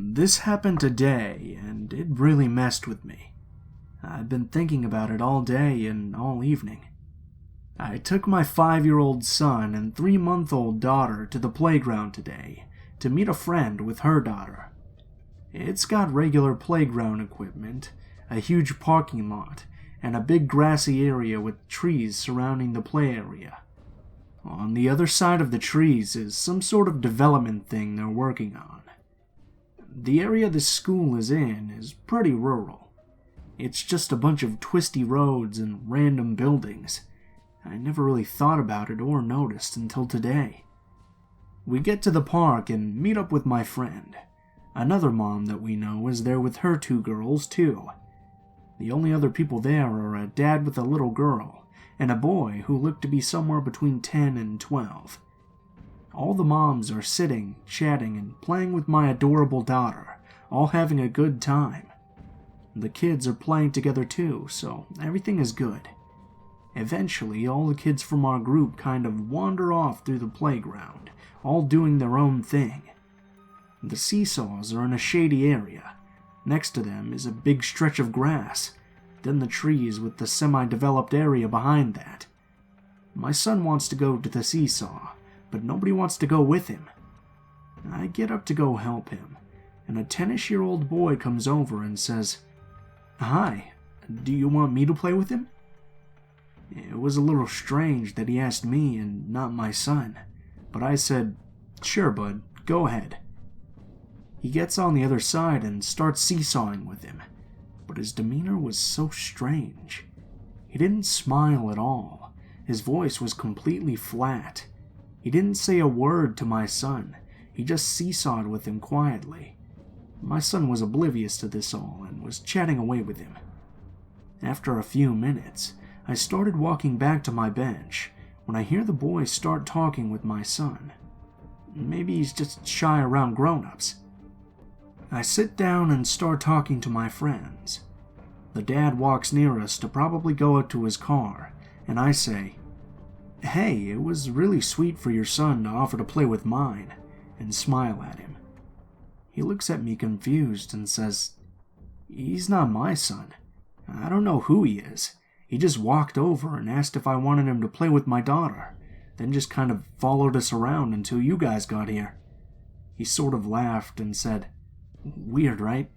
This happened today, and it really messed with me. I've been thinking about it all day and all evening. I took my 5-year-old son and 3-month-old daughter to the playground today to meet a friend with her daughter. It's got regular playground equipment, a huge parking lot, and a big grassy area with trees surrounding the play area. On the other side of the trees is some sort of development thing they're working on. The area this school is in is pretty rural. It's just a bunch of twisty roads and random buildings. I never really thought about it or noticed until today. We get to the park and meet up with my friend. Another mom that we know is there with her 2 girls too. The only other people there are a dad with a little girl and a boy who looked to be somewhere between 10 and 12. All the moms are sitting, chatting, and playing with my adorable daughter, all having a good time. The kids are playing together too, so everything is good. Eventually, all the kids from our group kind of wander off through the playground, all doing their own thing. The seesaws are in a shady area. Next to them is a big stretch of grass, then the trees with the semi-developed area behind that. My son wants to go to the seesaw, but nobody wants to go with him. I get up to go help him, and a 10-ish-year-old boy comes over and says, "Hi, do you want me to play with him?" It was a little strange that he asked me and not my son, but I said, "Sure, bud, go ahead." He gets on the other side and starts seesawing with him, but his demeanor was so strange. He didn't smile at all. His voice was completely flat. He didn't say a word to my son. He just seesawed with him quietly. My son was oblivious to this all and was chatting away with him. After a few minutes, I started walking back to my bench when I hear the boy start talking with my son. Maybe he's just shy around grown-ups. I sit down and start talking to my friends. The dad walks near us to probably go out to his car, and I say, "Hey, it was really sweet for your son to offer to play with mine," and smile at him. He looks at me confused and says, "He's not my son. I don't know who he is. He just walked over and asked if I wanted him to play with my daughter, then just kind of followed us around until you guys got here." He sort of laughed and said, "Weird, right?"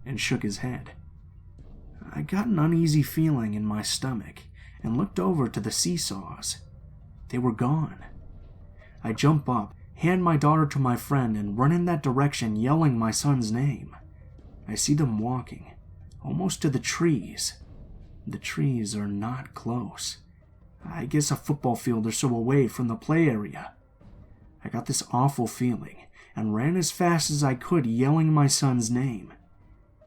and shook his head. I got an uneasy feeling in my stomach and looked over to the seesaws. They were gone. I jump up, hand my daughter to my friend, and run in that direction yelling my son's name. I see them walking, almost to the trees. The trees are not close. I guess a football field or so away from the play area. I got this awful feeling and ran as fast as I could yelling my son's name.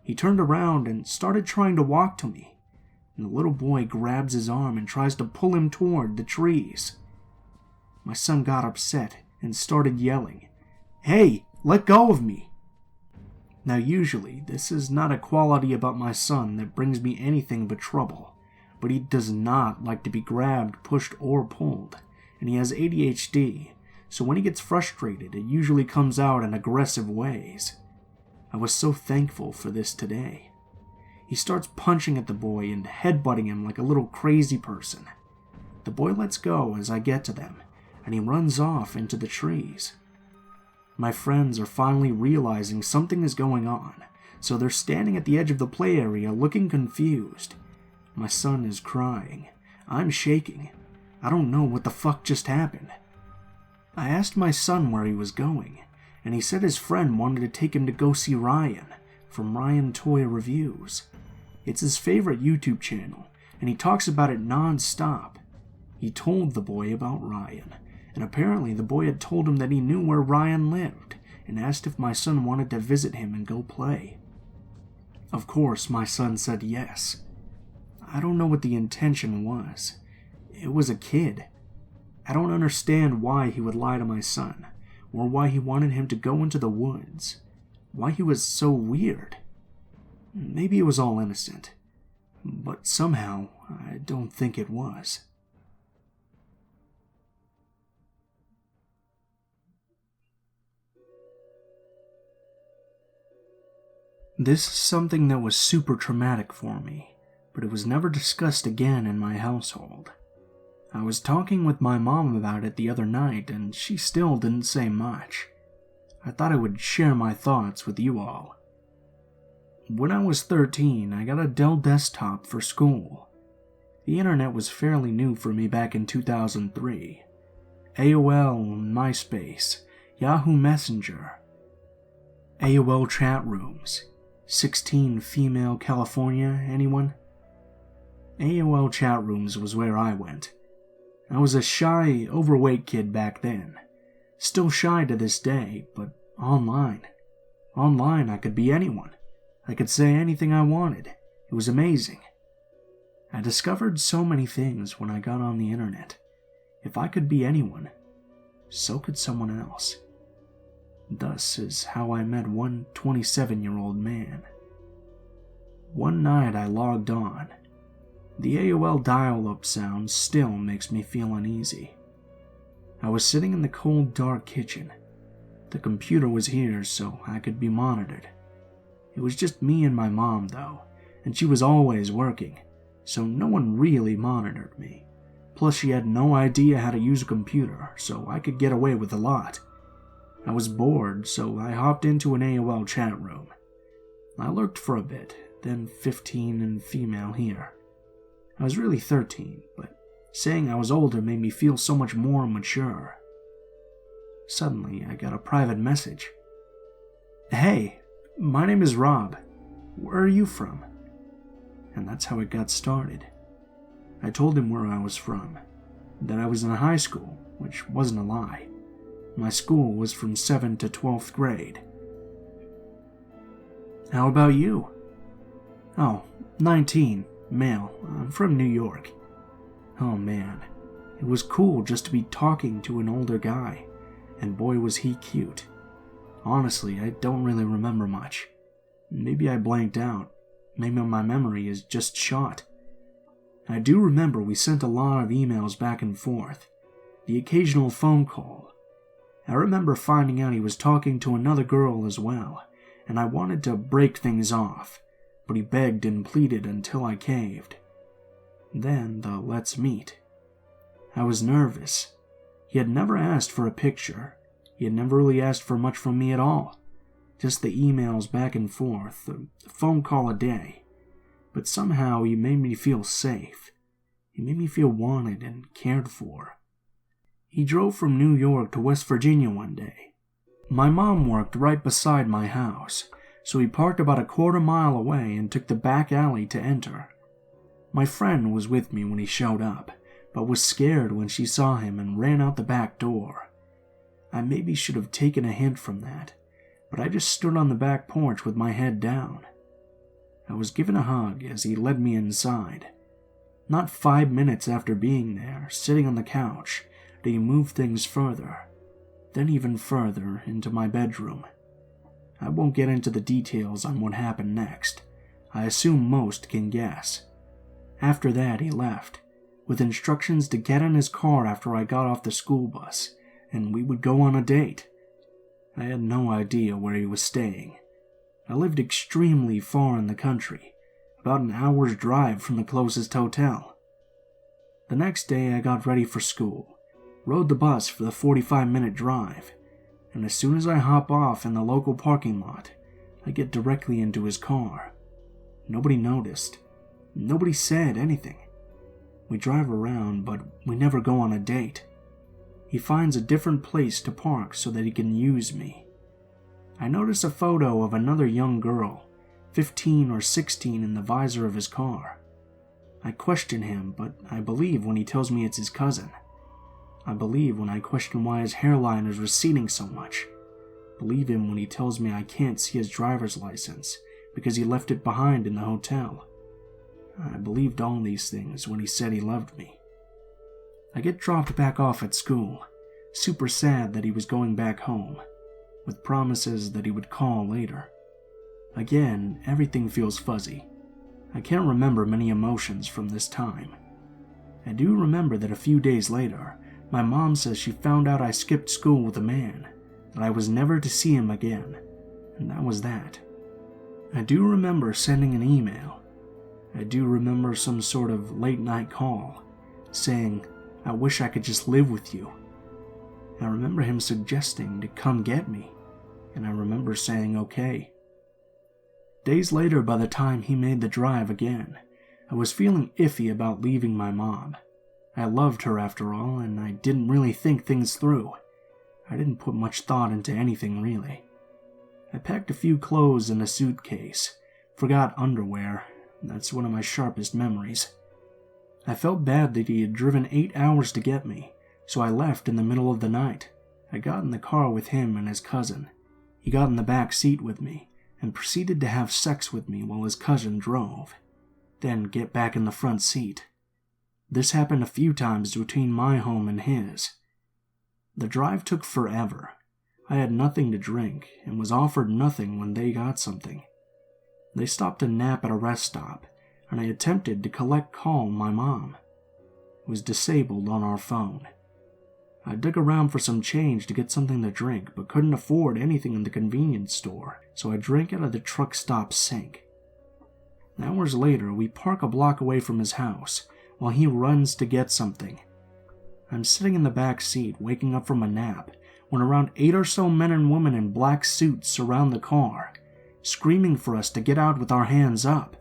He turned around and started trying to walk to me, and the little boy grabs his arm and tries to pull him toward the trees. My son got upset and started yelling, "Hey, let go of me!" Now usually this is not a quality about my son that brings me anything but trouble, but he does not like to be grabbed, pushed, or pulled, and he has ADHD, so when he gets frustrated it usually comes out in aggressive ways. I was so thankful for this today. He starts punching at the boy and headbutting him like a little crazy person. The boy lets go as I get to them, and he runs off into the trees. My friends are finally realizing something is going on, so they're standing at the edge of the play area looking confused. My son is crying. I'm shaking. I don't know what the fuck just happened. I asked my son where he was going, and he said his friend wanted to take him to go see Ryan from Ryan Toy Reviews. It's his favorite YouTube channel, and he talks about it non-stop. He told the boy about Ryan, and apparently the boy had told him that he knew where Ryan lived, and asked if my son wanted to visit him and go play. Of course, my son said yes. I don't know what the intention was. It was a kid. I don't understand why he would lie to my son, or why he wanted him to go into the woods. Why he was so weird. Maybe it was all innocent, but somehow I don't think it was. This is something that was super traumatic for me, but it was never discussed again in my household. I was talking with my mom about it the other night, and she still didn't say much. I thought I would share my thoughts with you all. When I was 13, I got a Dell desktop for school. The internet was fairly new for me back in 2003. AOL, MySpace, Yahoo Messenger, AOL chat rooms, 16 female California, anyone? AOL chat rooms was where I went. I was a shy, overweight kid back then. Still shy to this day, but online. Online, I could be anyone. I could say anything I wanted. It was amazing. I discovered so many things when I got on the internet. If I could be anyone, so could someone else. Thus is how I met one 27-year-old man. One night I logged on. The AOL dial-up sound still makes me feel uneasy. I was sitting in the cold, dark kitchen. The computer was here so I could be monitored. It was just me and my mom, though, and she was always working, so no one really monitored me. Plus, she had no idea how to use a computer, so I could get away with a lot. I was bored, so I hopped into an AOL chat room. I lurked for a bit, then 15 and female here. I was really 13, but saying I was older made me feel so much more mature. Suddenly, I got a private message. "Hey, my name is Rob. Where are you from?" And that's how it got started. I told him where I was from, that I was in high school, which wasn't a lie. My school was from 7th to 12th grade. "How about you?" "Oh, 19, male. I'm from New York." Oh man, it was cool just to be talking to an older guy, and boy was he cute. Honestly, I don't really remember much. Maybe I blanked out. Maybe my memory is just shot. I do remember we sent a lot of emails back and forth, the occasional phone call. I remember finding out he was talking to another girl as well, and I wanted to break things off, but he begged and pleaded until I caved. Then the let's meet. I was nervous. He had never asked for a picture. He had never really asked for much from me at all. Just the emails back and forth, a phone call a day. But somehow he made me feel safe. He made me feel wanted and cared for. He drove from New York to West Virginia one day. My mom worked right beside my house, so he parked about a quarter mile away and took the back alley to enter. My friend was with me when he showed up, but was scared when she saw him and ran out the back door. I maybe should have taken a hint from that, but I just stood on the back porch with my head down. I was given a hug as he led me inside. Not 5 minutes after being there, sitting on the couch, did he move things further, then even further into my bedroom. I won't get into the details on what happened next. I assume most can guess. After that, he left, with instructions to get in his car after I got off the school bus, and we would go on a date. I had no idea where he was staying. I lived extremely far in the country, about an hour's drive from the closest hotel. The next day, I got ready for school, rode the bus for the 45-minute drive, and as soon as I hop off in the local parking lot, I get directly into his car. Nobody noticed. Nobody said anything. We drive around, but we never go on a date. He finds a different place to park so that he can use me. I notice a photo of another young girl, 15 or 16, in the visor of his car. I question him, but I believe when he tells me it's his cousin. I believe when I question why his hairline is receding so much. Believe him when he tells me I can't see his driver's license because he left it behind in the hotel. I believed all these things when he said he loved me. I get dropped back off at school, super sad that he was going back home, with promises that he would call later. Again, everything feels fuzzy. I can't remember many emotions from this time. I do remember that a few days later, my mom says she found out I skipped school with a man, that I was never to see him again, and that was that. I do remember sending an email. I do remember some sort of late-night call, saying, "I wish I could just live with you." I remember him suggesting to come get me, and I remember saying okay. Days later, by the time he made the drive again, I was feeling iffy about leaving my mom. I loved her after all, and I didn't really think things through. I didn't put much thought into anything really. I packed a few clothes in a suitcase, forgot underwear. That's one of my sharpest memories. I felt bad that he had driven 8 hours to get me, so I left in the middle of the night. I got in the car with him and his cousin. He got in the back seat with me and proceeded to have sex with me while his cousin drove, then get back in the front seat. This happened a few times between my home and his. The drive took forever. I had nothing to drink and was offered nothing when they got something. They stopped to nap at a rest stop, and I attempted to call my mom. It was disabled on our phone. I dug around for some change to get something to drink, but couldn't afford anything in the convenience store, so I drank out of the truck stop sink. Hours later, we park a block away from his house, while he runs to get something. I'm sitting in the back seat, waking up from a nap, when around 8 or so men and women in black suits surround the car, screaming for us to get out with our hands up.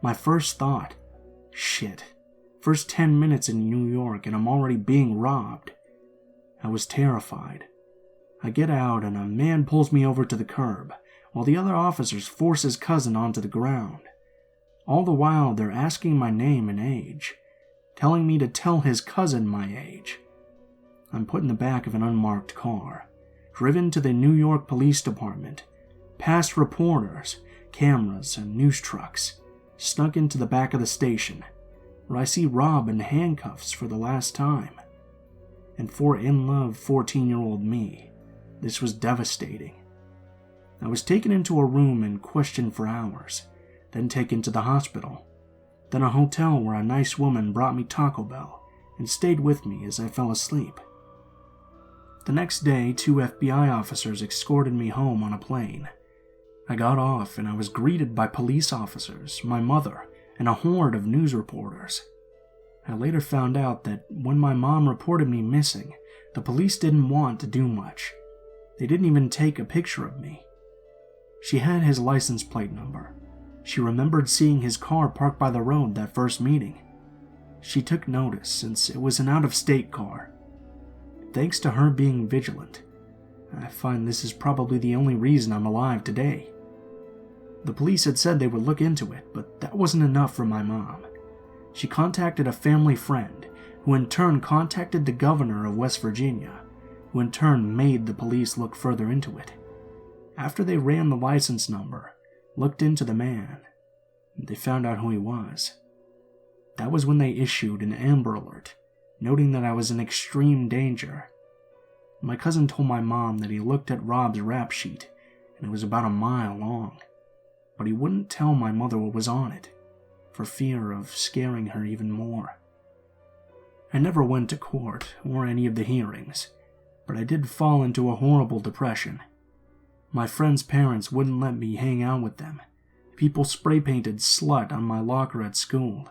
My first thought, shit, first 10 minutes in New York and I'm already being robbed. I was terrified. I get out and a man pulls me over to the curb, while the other officers force his cousin onto the ground. All the while they're asking my name and age, telling me to tell his cousin my age. I'm put in the back of an unmarked car, driven to the New York Police Department, past reporters, cameras, and news trucks, snuck into the back of the station, where I see Rob in handcuffs for the last time. And for in-love 14-year-old me, this was devastating. I was taken into a room and questioned for hours, then taken to the hospital, then a hotel where a nice woman brought me Taco Bell and stayed with me as I fell asleep. The next day, 2 FBI officers escorted me home on a plane. I got off and I was greeted by police officers, my mother, and a horde of news reporters. I later found out that when my mom reported me missing, the police didn't want to do much. They didn't even take a picture of me. She had his license plate number. She remembered seeing his car parked by the road that first meeting. She took notice since it was an out-of-state car. Thanks to her being vigilant, I find this is probably the only reason I'm alive today. The police had said they would look into it, but that wasn't enough for my mom. She contacted a family friend, who in turn contacted the governor of West Virginia, who in turn made the police look further into it. After they ran the license number, looked into the man, they found out who he was. That was when they issued an Amber Alert, noting that I was in extreme danger. My cousin told my mom that he looked at Rob's rap sheet, and it was about a mile long, but he wouldn't tell my mother what was on it, for fear of scaring her even more. I never went to court or any of the hearings, but I did fall into a horrible depression. My friend's parents wouldn't let me hang out with them. People spray-painted slut on my locker at school.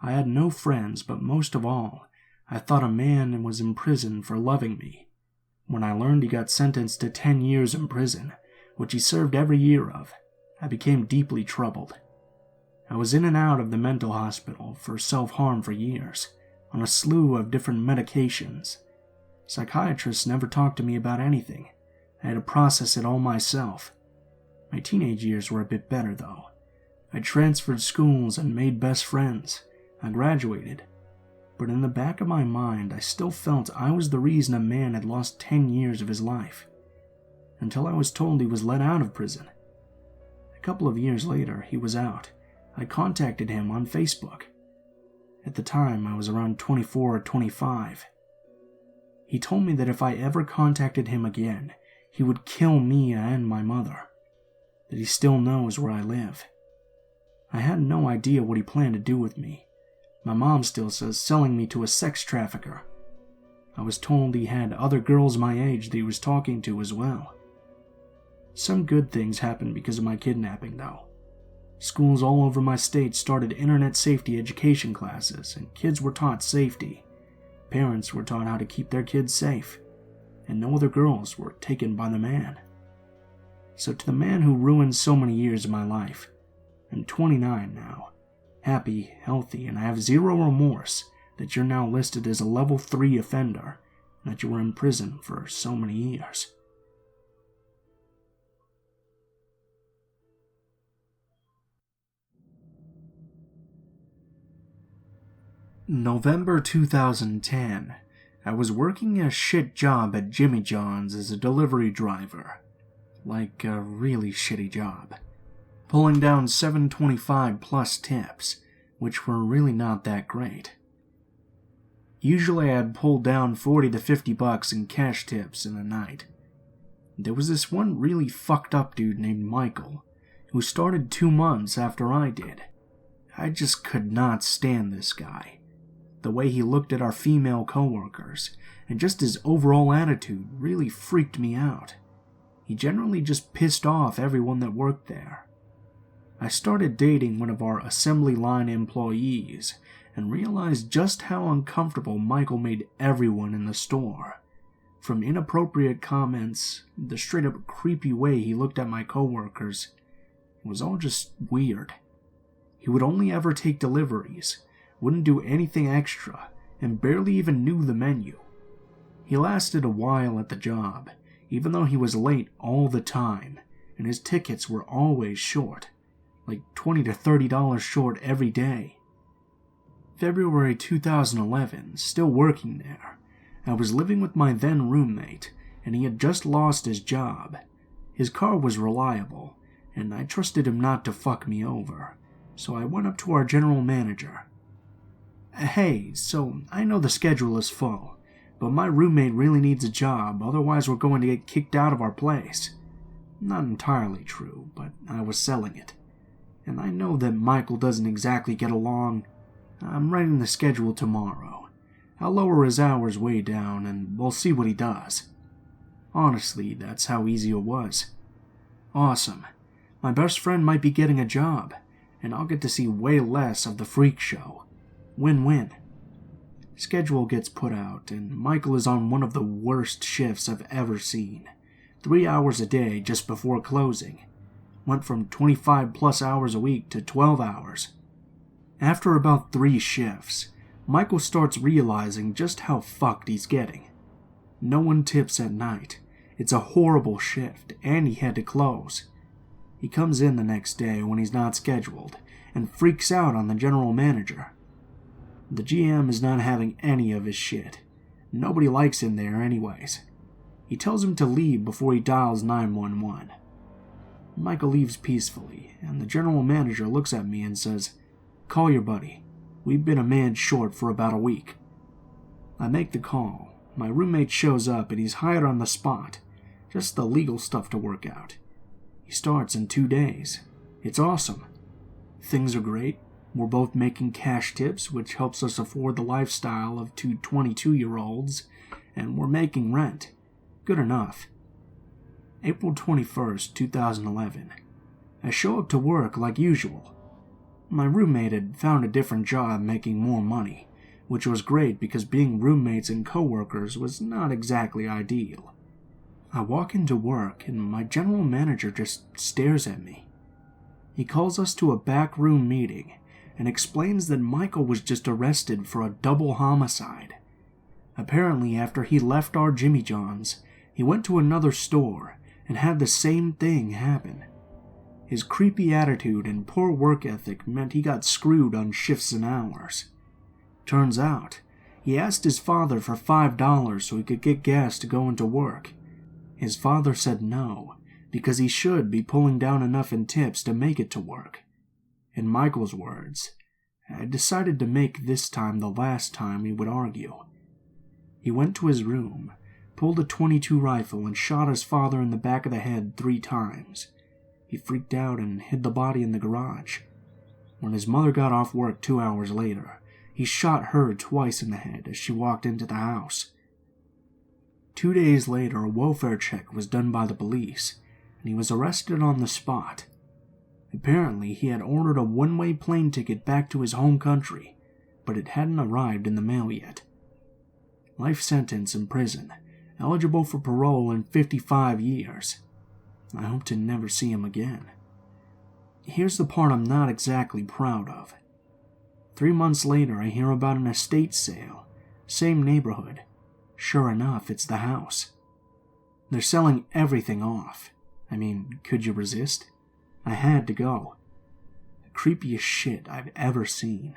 I had no friends, but most of all, I thought a man was in prison for loving me. When I learned he got sentenced to 10 years in prison, which he served every year of, I became deeply troubled. I was in and out of the mental hospital for self-harm for years, on a slew of different medications. Psychiatrists never talked to me about anything. I had to process it all myself. My teenage years were a bit better, though. I transferred schools and made best friends. I graduated. But in the back of my mind, I still felt I was the reason a man had lost 10 years of his life. Until I was told he was let out of prison. A couple of years later, he was out. I contacted him on Facebook. At the time, I was around 24 or 25. He told me that if I ever contacted him again, he would kill me and my mother. That he still knows where I live. I had no idea what he planned to do with me. My mom still says selling me to a sex trafficker. I was told he had other girls my age that he was talking to as well. Some good things happened because of my kidnapping, though. Schools all over my state started internet safety education classes, and kids were taught safety. Parents were taught how to keep their kids safe, and no other girls were taken by the man. So to the man who ruined so many years of my life, I'm 29 now, happy, healthy, and I have zero remorse that you're now listed as a level 3 offender and that you were in prison for so many years. November 2010. I was working a shit job at Jimmy John's as a delivery driver. Like a really shitty job. Pulling down $7.25 plus tips, which were really not that great. Usually I'd pull down $40 to $50 in cash tips in a night. There was this one really fucked up dude named Michael, who started 2 months after I did. I just could not stand this guy. The way he looked at our female coworkers, and just his overall attitude really freaked me out. He generally just pissed off everyone that worked there. I started dating one of our assembly line employees and realized just how uncomfortable Michael made everyone in the store. From inappropriate comments, the straight up creepy way he looked at my coworkers, it was all just weird. He would only ever take deliveries, wouldn't do anything extra, and barely even knew the menu. He lasted a while at the job, even though he was late all the time, and his tickets were always short, like $20 to $30 short every day. February 2011, still working there, I was living with my then roommate, and he had just lost his job. His car was reliable, and I trusted him not to fuck me over, so I went up to our general manager. Hey, so I know the schedule is full, but my roommate really needs a job, otherwise we're going to get kicked out of our place. Not entirely true, but I was selling it. And I know that Michael doesn't exactly get along. I'm writing the schedule tomorrow. I'll lower his hours way down, and we'll see what he does. Honestly, that's how easy it was. Awesome. My best friend might be getting a job, and I'll get to see way less of the freak show. Win-win. Schedule gets put out, and Michael is on one of the worst shifts I've ever seen. 3 hours a day just before closing. Went from 25 plus hours a week to 12 hours. After about 3 shifts, Michael starts realizing just how fucked he's getting. No one tips at night. It's a horrible shift, and he had to close. He comes in the next day when he's not scheduled, and freaks out on the general manager. The GM is not having any of his shit. Nobody likes him there anyways. He tells him to leave before he dials 911. Michael leaves peacefully, and the general manager looks at me and says, "Call your buddy. We've been a man short for about a week." I make the call. My roommate shows up and he's hired on the spot. Just the legal stuff to work out. He starts in 2 days. It's awesome. Things are great. We're both making cash tips, which helps us afford the lifestyle of 2 22-year-olds, and we're making rent. Good enough. April 21st, 2011. I show up to work like usual. My roommate had found a different job making more money, which was great because being roommates and coworkers was not exactly ideal. I walk into work and my general manager just stares at me. He calls us to a back room meeting and explains that Michael was just arrested for a double homicide. Apparently, after he left our Jimmy John's, he went to another store and had the same thing happen. His creepy attitude and poor work ethic meant he got screwed on shifts and hours. Turns out, he asked his father for $5 so he could get gas to go into work. His father said no, because he should be pulling down enough in tips to make it to work. In Michael's words, I decided to make this time the last time he would argue. He went to his room, pulled a .22 rifle and shot his father in the back of the head 3 times. He freaked out and hid the body in the garage. When his mother got off work 2 hours later, he shot her twice in the head as she walked into the house. 2 days later, a welfare check was done by the police, and he was arrested on the spot. Apparently, he had ordered a one-way plane ticket back to his home country, but it hadn't arrived in the mail yet. Life sentence in prison, eligible for parole in 55 years. I hope to never see him again. Here's the part I'm not exactly proud of. 3 months later, I hear about an estate sale, same neighborhood. Sure enough, it's the house. They're selling everything off. I mean, could you resist? I had to go. The creepiest shit I've ever seen.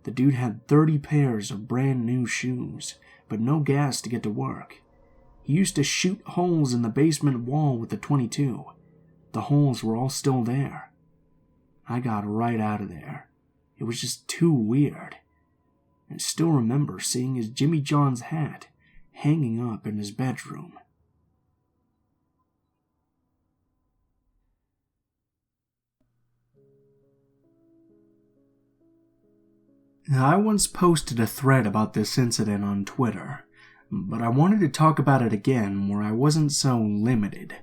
The dude had 30 pairs of brand new shoes, but no gas to get to work. He used to shoot holes in the basement wall with the .22. The holes were all still there. I got right out of there. It was just too weird. I still remember seeing his Jimmy John's hat hanging up in his bedroom. I once posted a thread about this incident on Twitter, but I wanted to talk about it again where I wasn't so limited.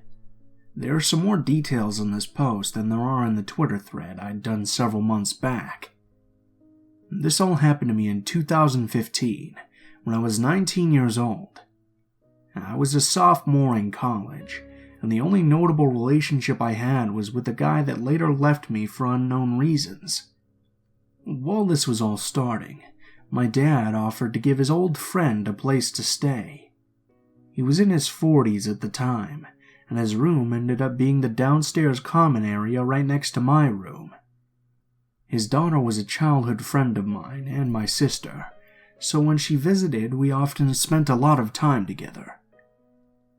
There are some more details in this post than there are in the Twitter thread I'd done several months back. This all happened to me in 2015, when I was 19 years old. I was a sophomore in college, and the only notable relationship I had was with the guy that later left me for unknown reasons. While this was all starting, my dad offered to give his old friend a place to stay. He was in his 40s at the time, and his room ended up being the downstairs common area right next to my room. His daughter was a childhood friend of mine and my sister, so when she visited, we often spent a lot of time together.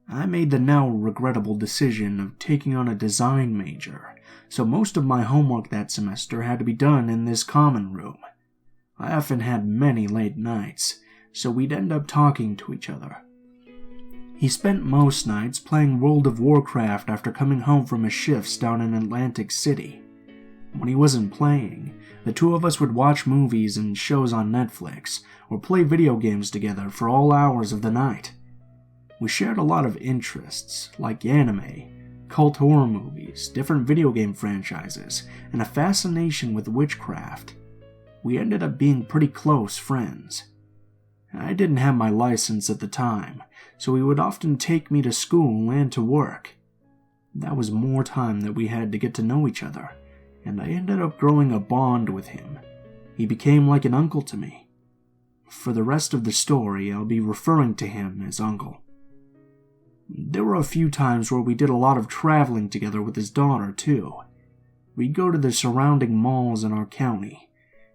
I made the now regrettable decision of taking on a design major, so most of my homework that semester had to be done in this common room. I often had many late nights, so we'd end up talking to each other. He spent most nights playing World of Warcraft after coming home from his shifts down in Atlantic City. When he wasn't playing, the two of us would watch movies and shows on Netflix, or play video games together for all hours of the night. We shared a lot of interests, like anime, cult horror movies, different video game franchises, and a fascination with witchcraft. We ended up being pretty close friends. I didn't have my license at the time, so he would often take me to school and to work. That was more time that we had to get to know each other, and I ended up growing a bond with him. He became like an uncle to me. For the rest of the story, I'll be referring to him as Uncle. There were a few times where we did a lot of traveling together with his daughter, too. We'd go to the surrounding malls in our county,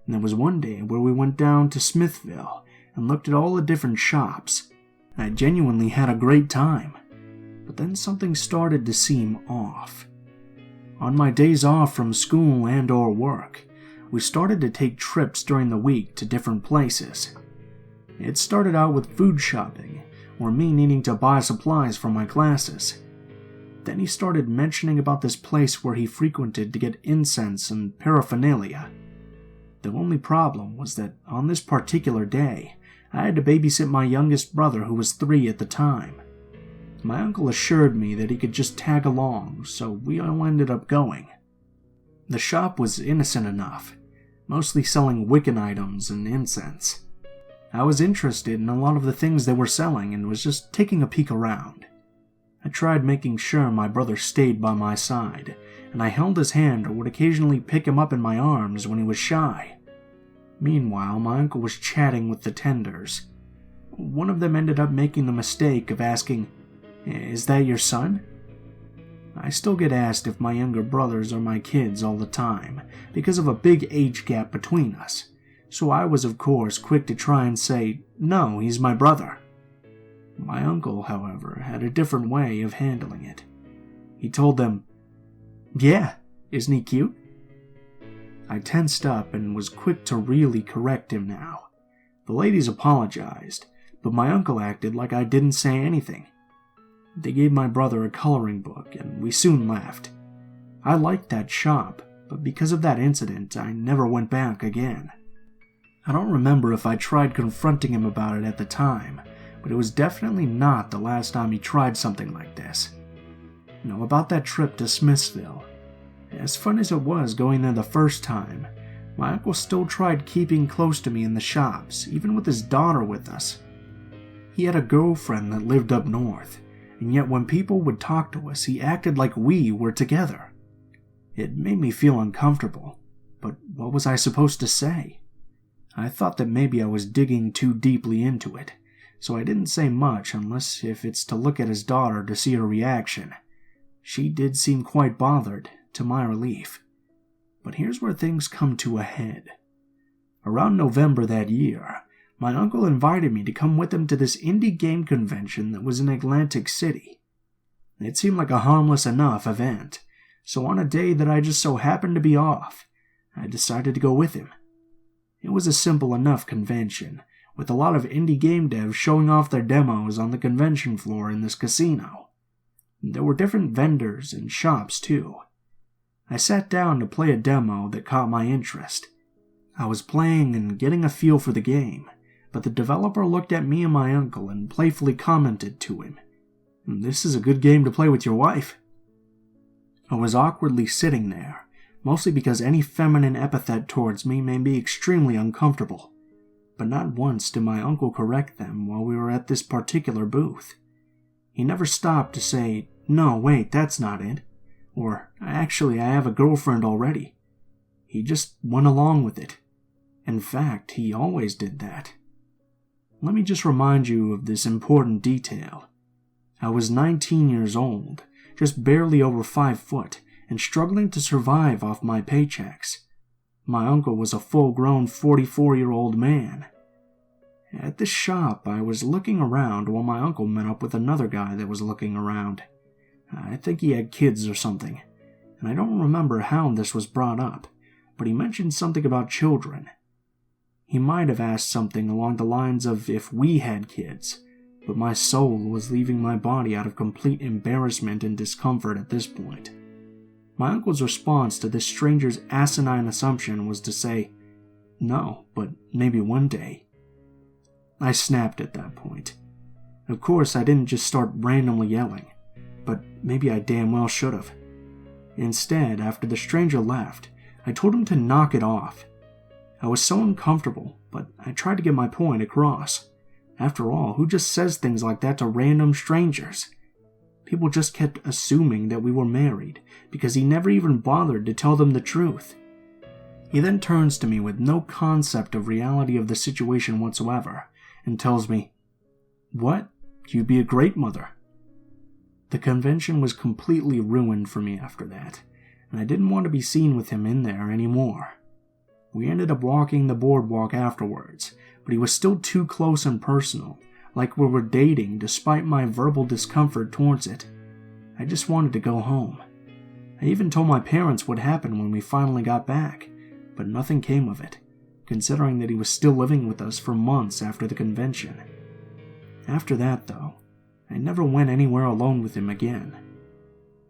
and there was one day where we went down to Smithville and looked at all the different shops. I genuinely had a great time, but then something started to seem off. On my days off from school and or work, we started to take trips during the week to different places. It started out with food shopping, or me needing to buy supplies for my classes. Then he started mentioning about this place where he frequented to get incense and paraphernalia. The only problem was that on this particular day, I had to babysit my youngest brother who was 3 at the time. My uncle assured me that he could just tag along, so we all ended up going. The shop was innocent enough, mostly selling Wiccan items and incense. I was interested in a lot of the things they were selling and was just taking a peek around. I tried making sure my brother stayed by my side, and I held his hand or would occasionally pick him up in my arms when he was shy. Meanwhile, my uncle was chatting with the tenders. One of them ended up making the mistake of asking, "Is that your son?" I still get asked if my younger brothers are my kids all the time, because of a big age gap between us. So I was, of course, quick to try and say, "No, he's my brother." My uncle, however, had a different way of handling it. He told them, "Yeah, isn't he cute?" I tensed up and was quick to really correct him now. The ladies apologized, but my uncle acted like I didn't say anything. They gave my brother a coloring book, and we soon left. I liked that shop, but because of that incident, I never went back again. I don't remember if I tried confronting him about it at the time, but it was definitely not the last time he tried something like this. About that trip to Smithsville. As fun as it was going there the first time, my uncle still tried keeping close to me in the shops, even with his daughter with us. He had a girlfriend that lived up north, and yet when people would talk to us, he acted like we were together. It made me feel uncomfortable, but what was I supposed to say? I thought that maybe I was digging too deeply into it, so I didn't say much unless if it's to look at his daughter to see her reaction. She did seem quite bothered, to my relief. But here's where things come to a head. Around November that year, my uncle invited me to come with him to this indie game convention that was in Atlantic City. It seemed like a harmless enough event, so on a day that I just so happened to be off, I decided to go with him. It was a simple enough convention, with a lot of indie game devs showing off their demos on the convention floor in this casino. There were different vendors and shops too. I sat down to play a demo that caught my interest. I was playing and getting a feel for the game, but the developer looked at me and my uncle and playfully commented to him, "This is a good game to play with your wife." I was awkwardly sitting there, mostly because any feminine epithet towards me made me extremely uncomfortable, but not once did my uncle correct them while we were at this particular booth. He never stopped to say, "No, wait, that's not it," or "Actually, I have a girlfriend already." He just went along with it. In fact, he always did that. Let me just remind you of this important detail. I was 19 years old, just barely over 5 foot, and struggling to survive off my paychecks. My uncle was a full-grown 44-year-old man. At this shop, I was looking around while my uncle met up with another guy that was looking around. I think he had kids or something, and I don't remember how this was brought up, but he mentioned something about children. He might have asked something along the lines of if we had kids, but my soul was leaving my body out of complete embarrassment and discomfort at this point. My uncle's response to this stranger's asinine assumption was to say, "No, but maybe one day." I snapped at that point. Of course, I didn't just start randomly yelling, but maybe I damn well should have. Instead, after the stranger left, I told him to knock it off. I was so uncomfortable, but I tried to get my point across. After all, who just says things like that to random strangers? People just kept assuming that we were married, because he never even bothered to tell them the truth. He then turns to me with no concept of reality of the situation whatsoever, and tells me, "What? You'd be a great mother." The convention was completely ruined for me after that, and I didn't want to be seen with him in there anymore. We ended up walking the boardwalk afterwards, but he was still too close and personal, like we were dating despite my verbal discomfort towards it. I just wanted to go home. I even told my parents what happened when we finally got back, but nothing came of it, considering that he was still living with us for months after the convention. After that, though, I never went anywhere alone with him again.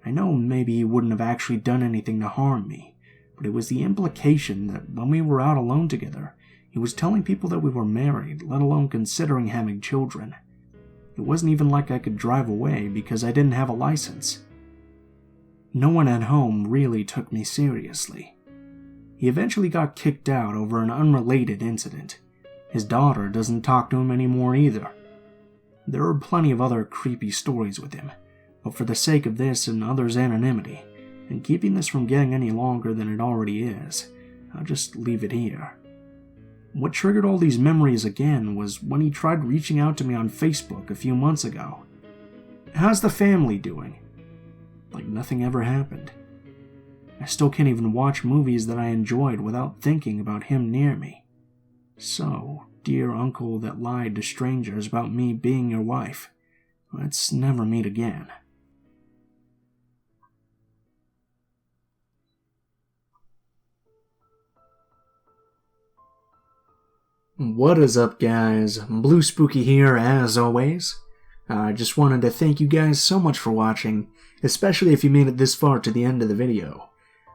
I know maybe he wouldn't have actually done anything to harm me, but it was the implication that when we were out alone together, he was telling people that we were married, let alone considering having children. It wasn't even like I could drive away because I didn't have a license. No one at home really took me seriously. He eventually got kicked out over an unrelated incident. His daughter doesn't talk to him anymore either. There are plenty of other creepy stories with him, but for the sake of this and others' anonymity, and keeping this from getting any longer than it already is, I'll just leave it here. What triggered all these memories again was when he tried reaching out to me on Facebook a few months ago. "How's the family doing?" Like nothing ever happened. I still can't even watch movies that I enjoyed without thinking about him near me. So, dear uncle that lied to strangers about me being your wife, let's never meet again. What is up, guys? Blue Spooky here, as always. I just wanted to thank you guys so much for watching, especially if you made it this far to the end of the video.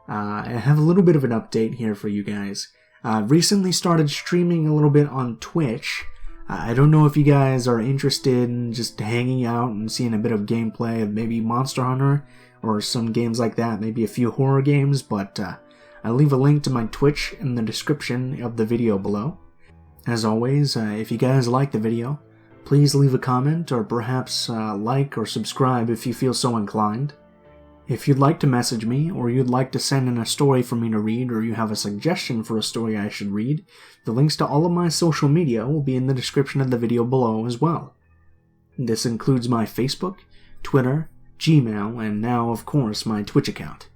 I have a little bit of an update here for you guys. I've recently started streaming a little bit on Twitch. I don't know if you guys are interested in just hanging out and seeing a bit of gameplay of maybe Monster Hunter or some games like that, maybe a few horror games, but I'll leave a link to my Twitch in the description of the video below. As always, if you guys like the video, please leave a comment or perhaps like or subscribe if you feel so inclined. If you'd like to message me, or you'd like to send in a story for me to read, or you have a suggestion for a story I should read, the links to all of my social media will be in the description of the video below as well. This includes my Facebook, Twitter, Gmail, and now, of course, my Twitch account.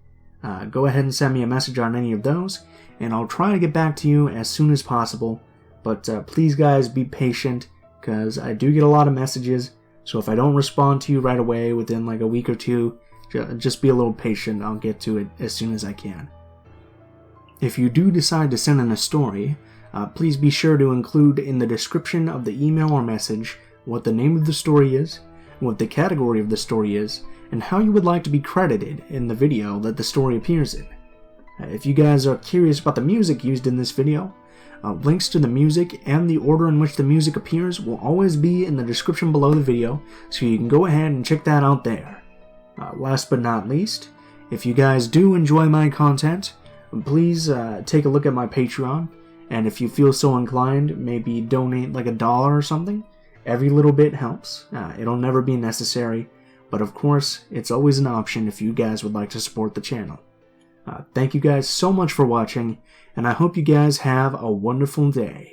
Go ahead and send me a message on any of those, and I'll try to get back to you as soon as possible, but please guys be patient, because I do get a lot of messages, so if I don't respond to you right away within like a week or two, just be a little patient. I'll get to it as soon as I can. If you do decide to send in a story, please be sure to include in the description of the email or message what the name of the story is, what the category of the story is, and how you would like to be credited in the video that the story appears in. If you guys are curious about the music used in this video, links to the music and the order in which the music appears will always be in the description below the video, so you can go ahead and check that out there. Last but not least, if you guys do enjoy my content, please take a look at my Patreon, and if you feel so inclined, maybe donate like $1 or something. Every little bit helps. It'll never be necessary, but of course, it's always an option if you guys would like to support the channel. Thank you guys so much for watching, and I hope you guys have a wonderful day.